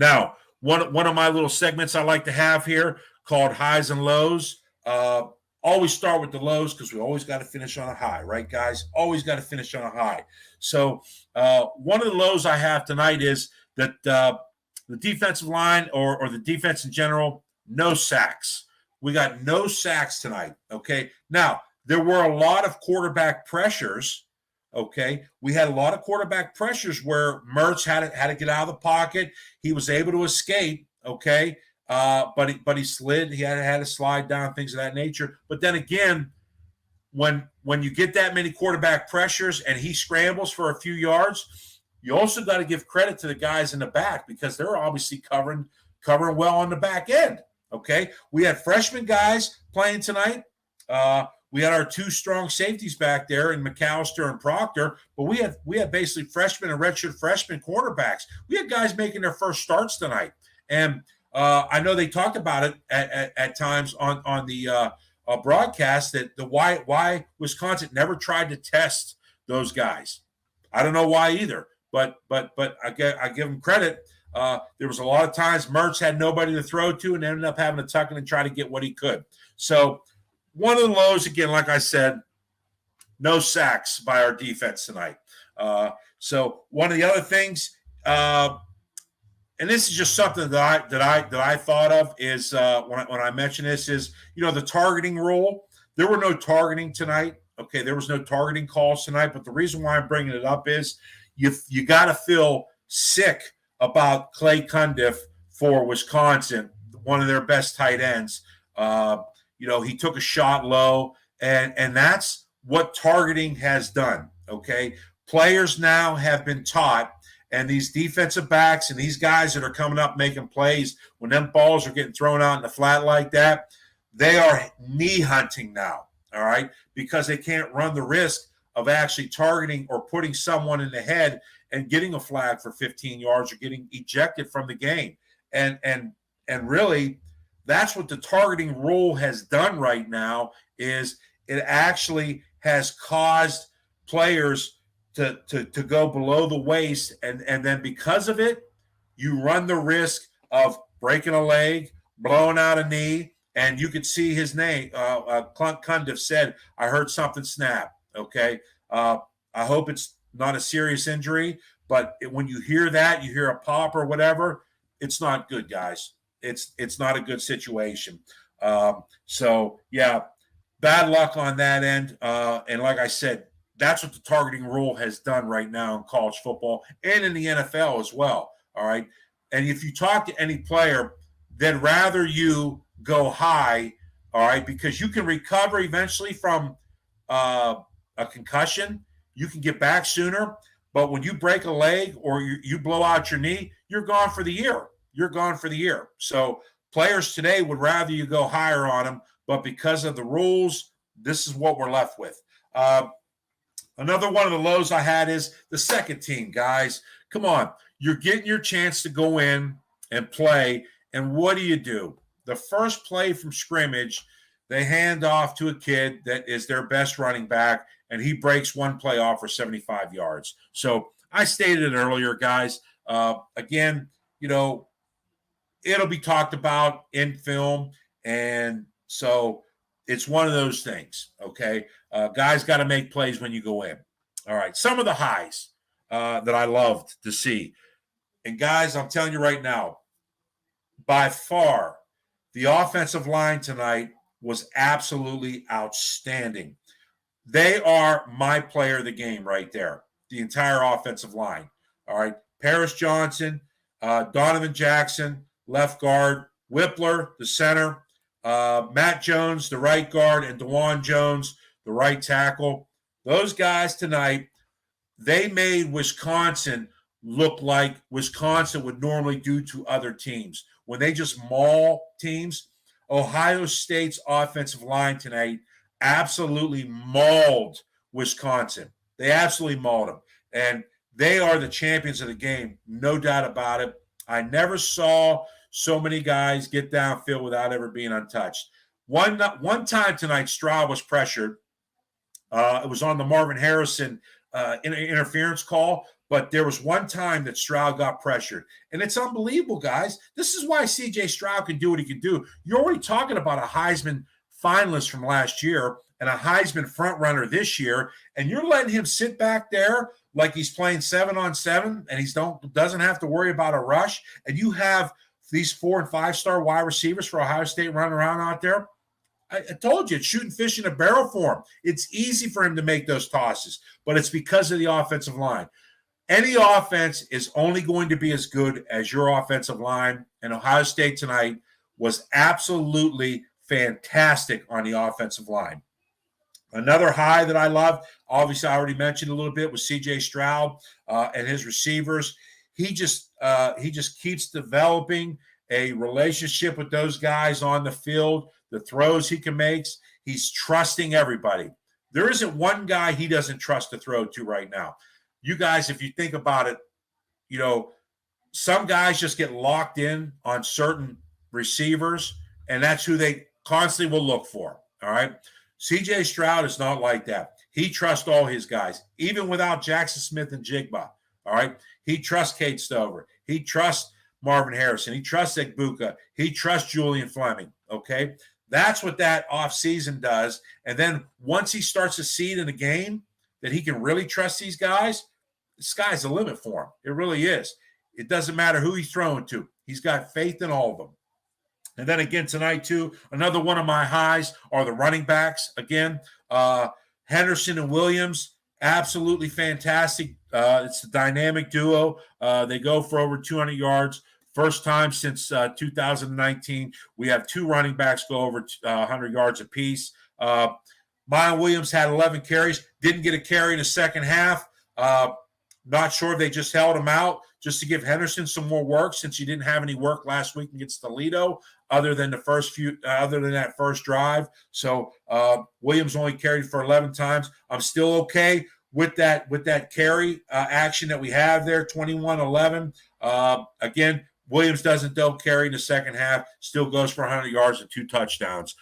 Now, one of my little segments I like to have here called Highs and Lows. Always start with the lows because we always got to finish on a high, right, guys? Always got to finish on a high. So one of the lows I have tonight is that the defensive line or the defense in general, no sacks. We got no sacks tonight, okay? Now, there were a lot of quarterback pressures, okay? We had a lot of quarterback pressures where Mertz had to get out of the pocket. He was able to escape, okay? But he slid. He had to slide down, things of that nature. But then again, when you get that many quarterback pressures and he scrambles for a few yards, you also got to give credit to the guys in the back because they're obviously covering well on the back end. Okay, we had freshman guys playing tonight. We had our two strong safeties back there in McAllister and Proctor, but we had basically freshmen and redshirt freshman quarterbacks. We had guys making their first starts tonight, and I know they talked about it at times on the broadcast that why Wisconsin never tried to test those guys. I don't know why either, but I give them credit. There was a lot of times Mertz had nobody to throw to and ended up having to tuck in and try to get what he could. So one of the lows, again, like I said, no sacks by our defense tonight. So one of the other things, and this is just something that I thought of is when I mention this is, the targeting rule. There were no targeting tonight. Okay, there was no targeting calls tonight. But the reason why I'm bringing it up is you got to feel sick about Clay Cundiff for Wisconsin, one of their best tight ends. He took a shot low, and that's what targeting has done. Okay, players now have been taught. And these defensive backs and these guys that are coming up making plays, when them balls are getting thrown out in the flat like that, they are knee hunting now, all right, because they can't run the risk of actually targeting or putting someone in the head and getting a flag for 15 yards or getting ejected from the game. And really, that's what the targeting rule has done right now is it actually has caused players to go below the waist, and then because of it, you run the risk of breaking a leg, blowing out a knee, and you could see his name. Cundiff said, "I heard something snap." Okay, I hope it's not a serious injury, but when you hear that, you hear a pop or whatever, it's not good, guys. It's not a good situation. So yeah, bad luck on that end. And like I said, that's what the targeting rule has done right now in college football and in the NFL as well, all right? And if you talk to any player, they'd rather you go high, all right, because you can recover eventually from a concussion. You can get back sooner. But when you break a leg or you blow out your knee, you're gone for the year. You're gone for the year. So players today would rather you go higher on them, but because of the rules, this is what we're left with. Another one of the lows I had is the second team, guys. Come on. You're getting your chance to go in and play, and what do? The first play from scrimmage, they hand off to a kid that is their best running back, and he breaks one play off for 75 yards. So I stated it earlier, guys. Again, it'll be talked about in film, and so it's one of those things, okay? Guys got to make plays when you go in. All right, some of the highs that I loved to see. And, guys, I'm telling you right now, by far, the offensive line tonight was absolutely outstanding. They are my player of the game right there, the entire offensive line. All right, Paris Johnson, Donovan Jackson, left guard, Whippler, the center, Matt Jones, the right guard, and DeJuan Jones, the right tackle. Those guys tonight, they made Wisconsin look like Wisconsin would normally do to other teams. When they just maul teams, Ohio State's offensive line tonight absolutely mauled Wisconsin. They absolutely mauled them. And they are the champions of the game, no doubt about it. I never saw so many guys get downfield without ever being untouched. One time tonight, Stroud was pressured. It was on the Marvin Harrison interference call, but there was one time that Stroud got pressured. And it's unbelievable, guys. This is why C.J. Stroud can do what he can do. You're already talking about a Heisman finalist from last year and a Heisman frontrunner this year, and you're letting him sit back there like he's playing 7-on-7 and he doesn't have to worry about a rush, and you have these 4- and 5-star wide receivers for Ohio State running around out there. I told you, it's shooting fish in a barrel for him. It's easy for him to make those tosses, but it's because of the offensive line. Any offense is only going to be as good as your offensive line, and Ohio State tonight was absolutely fantastic on the offensive line. Another high that I love, obviously I already mentioned a little bit, was C.J. Stroud and his receivers. He just keeps developing a relationship with those guys on the field. The throws he can make, he's trusting everybody. There isn't one guy he doesn't trust to throw to right now. You guys, if you think about it, some guys just get locked in on certain receivers, and that's who they constantly will look for, all right? C.J. Stroud is not like that. He trusts all his guys, even without Jackson Smith and Jigba, all right? He trusts Kate Stover. He trusts Marvin Harrison. He trusts Egbuka. He trusts Julian Fleming, okay? That's what that offseason does. And then once he starts to see it in a game that he can really trust these guys, the sky's the limit for him. It really is. It doesn't matter who he's throwing to. He's got faith in all of them. And then again tonight, too, another one of my highs are the running backs. Again, Henderson and Williams, absolutely fantastic. It's a dynamic duo. They go for over 200 yards. First time since 2019, we have two running backs go over 100 yards apiece. Miyan Williams had 11 carries, didn't get a carry in the second half. Not sure if they just held him out just to give Henderson some more work, since he didn't have any work last week against Toledo, other than that first drive. So Williams only carried for 11 times. I'm still okay with that carry action that we have there, 21-11. Again, Williams don't carry in the second half, still goes for 100 yards and 2 touchdowns.